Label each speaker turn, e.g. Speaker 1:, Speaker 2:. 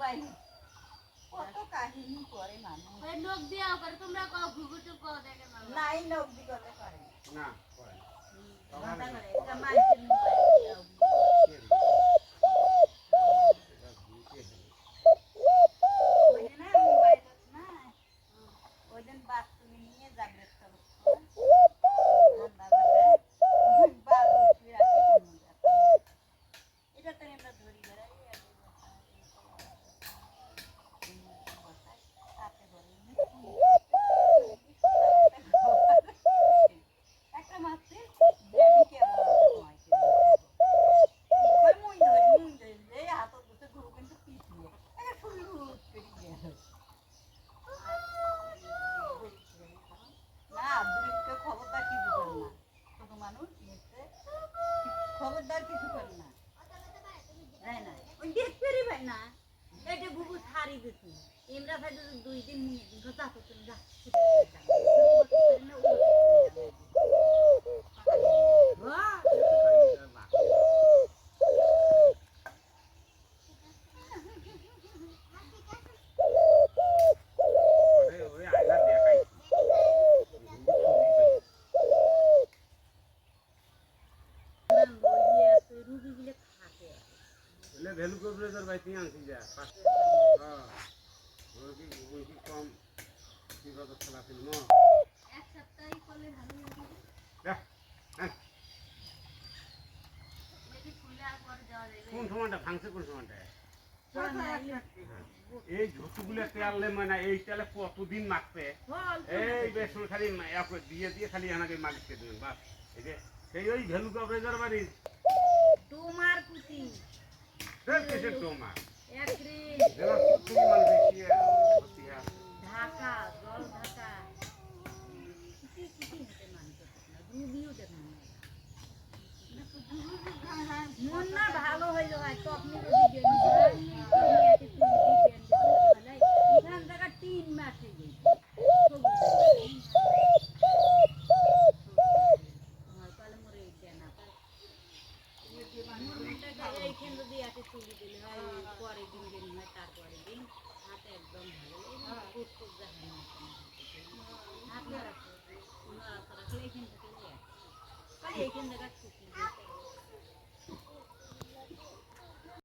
Speaker 1: বাইরে কত কাহিনী করে মানুষ
Speaker 2: ওই নখ দিয়াও করে তোমরা কও ঘুঘুটু কও দেখে মামা
Speaker 1: নাই লোক দি করে করে
Speaker 3: না করে
Speaker 1: কথা করে এটা মাইকের মোবাইল দিও ওই না মোবাইল না ওই দিন বাস তুমি নিয়ে যাবে এটা তো আমরা ধরি বেড়াই একটা মাছে জ্যামিকে হাত বসে ঘুরু কিন্তু পিছিয়ে না দুরিকে খবরদার কিছু করে না ছোট মানুষ খবরদার কিছু করে না তাই না ওই দেখতে রে ভাই না এটা বুবু ছাড়ি দিছি ইমরা ভাই যদি 2 দিন নিয়ে দিন কথা তো তুমি যা
Speaker 3: ভ্যালু করবে তোর ভাই তুই আনছি যা ওই কি কম কি কথা খেলা ফিল্ম
Speaker 2: এক সপ্তাহই করলে ভালো হবে দেখি ফুলে আর পরে যাওয়া যাবে
Speaker 3: কোন সময়টা ভাঙছে কোন সময়টা এই ঝুটুগুলো তেলে মানে এই তেলে কতদিন মাখবে এই বেসন খালি দিয়ে দিয়ে খালি এনাকে মালিককে দেবেন বাস এই যে সেই ওই ভ্যালু কভারেজের বাড়ি
Speaker 1: তোমার কুতি
Speaker 3: কিসের তোমার
Speaker 1: একরি ঢাকা জল ঢাকা কুতি কুতি হতে মানতে না রুবিও দেখুন মন না ভালো হইলো হয় তো আপনি যদি এখান থেকে 3 মাস হয়ে গেছে এইখান যদি এত তুলি দিলে হয় পরের দিন দিন হয় তারপরের দিন হাতে একদম ভালো কুটকুট দেখা হাতে রাখলে এইখান থেকে এইখান থেকে